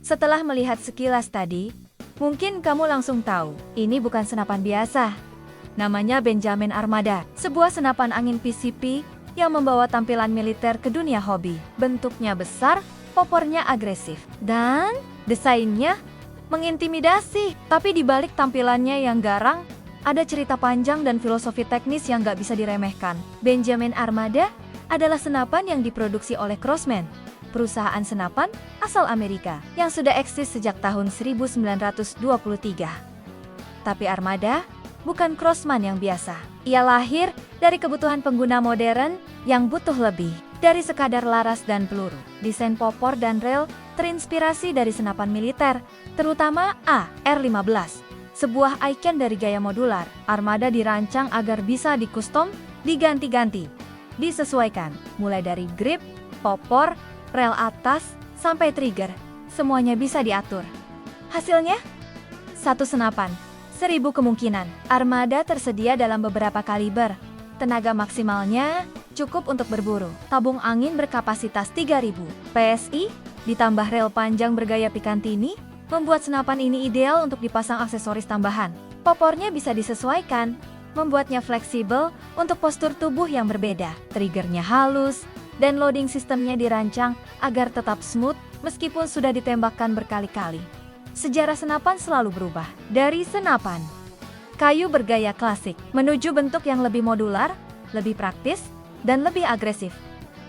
Setelah melihat sekilas tadi, mungkin kamu langsung tahu, ini bukan senapan biasa. Namanya Benjamin Armada, sebuah senapan angin PCP yang membawa tampilan militer ke dunia hobi. Bentuknya besar, popornya agresif, dan desainnya mengintimidasi. Tapi di balik tampilannya yang garang, ada cerita panjang dan filosofi teknis yang gak bisa diremehkan. Benjamin Armada adalah senapan yang diproduksi oleh Crosman, perusahaan senapan asal Amerika yang sudah eksis sejak tahun 1923. Tapi Armada bukan Crosman yang biasa. Ia lahir dari kebutuhan pengguna modern yang butuh lebih dari sekadar laras dan peluru. Desain popor dan rel terinspirasi dari senapan militer, terutama AR-15. Sebuah icon dari gaya modular, Armada dirancang agar bisa dikustom, diganti-ganti, disesuaikan, mulai dari grip, popor, rel atas, sampai trigger. Semuanya bisa diatur. Hasilnya? Satu senapan, 1000 kemungkinan. Armada tersedia dalam beberapa kaliber. Tenaga maksimalnya cukup untuk berburu. Tabung angin berkapasitas 3000 PSI, ditambah rel panjang bergaya Picatinny, membuat senapan ini ideal untuk dipasang aksesoris tambahan. Popornya bisa disesuaikan, membuatnya fleksibel untuk postur tubuh yang berbeda. Triggernya halus, dan loading sistemnya dirancang agar tetap smooth meskipun sudah ditembakkan berkali-kali. Sejarah senapan selalu berubah. Dari senapan kayu bergaya klasik menuju bentuk yang lebih modular, lebih praktis, dan lebih agresif.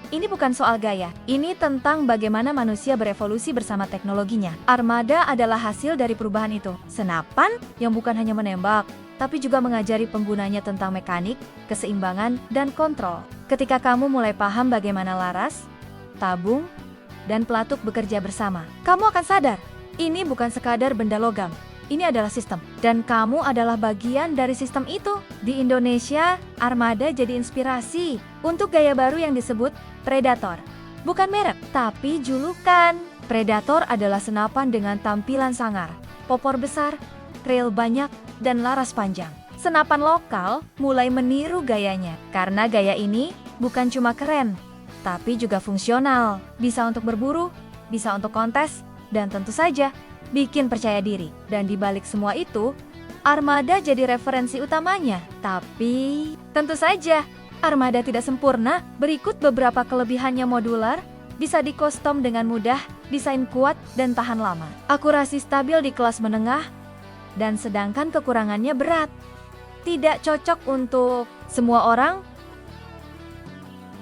Ini bukan soal gaya, ini tentang bagaimana manusia berevolusi bersama teknologinya. Armada adalah hasil dari perubahan itu. Senapan yang bukan hanya menembak, tapi juga mengajari penggunanya tentang mekanik, keseimbangan, dan kontrol. Ketika kamu mulai paham bagaimana laras, tabung, dan pelatuk bekerja bersama, kamu akan sadar, ini bukan sekadar benda logam. Ini adalah sistem, dan kamu adalah bagian dari sistem itu. Di Indonesia, Armada jadi inspirasi untuk gaya baru yang disebut Predator. Bukan merek, tapi julukan. Predator adalah senapan dengan tampilan sangar, popor besar, rel banyak, dan laras panjang. Senapan lokal mulai meniru gayanya, karena gaya ini bukan cuma keren, tapi juga fungsional. Bisa untuk berburu, bisa untuk kontes, dan tentu saja bikin percaya diri. Dan di balik semua itu, Armada jadi referensi utamanya. Tapi tentu saja, Armada tidak sempurna. Berikut beberapa kelebihannya: modular, bisa dikostom dengan mudah, desain kuat dan tahan lama, akurasi stabil di kelas menengah, dan sedangkan kekurangannya berat. Tidak cocok untuk semua orang.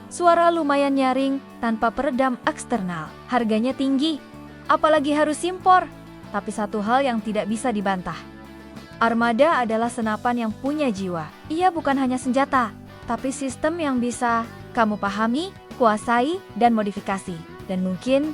Suara lumayan nyaring tanpa peredam eksternal. Harganya tinggi, apalagi harus impor. Tapi satu hal yang tidak bisa dibantah, Armada adalah senapan yang punya jiwa. Ia bukan hanya senjata, tapi sistem yang bisa kamu pahami, kuasai, dan modifikasi. Dan mungkin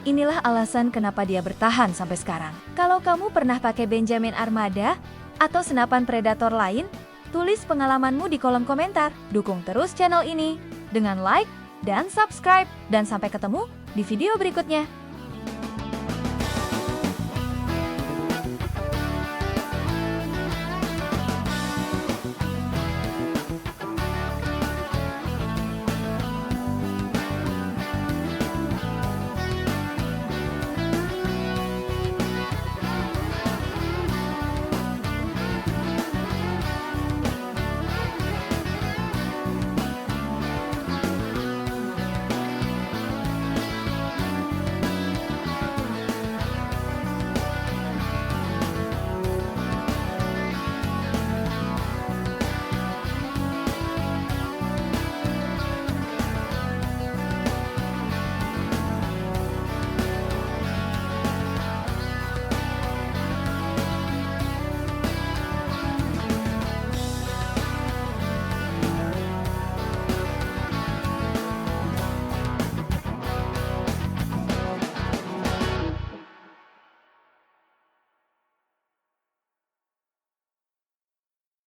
inilah alasan kenapa dia bertahan sampai sekarang. Kalau kamu pernah pakai Benjamin Armada atau senapan Predator lain, tulis pengalamanmu di kolom komentar. Dukung terus channel ini dengan like dan subscribe. Dan sampai ketemu di video berikutnya.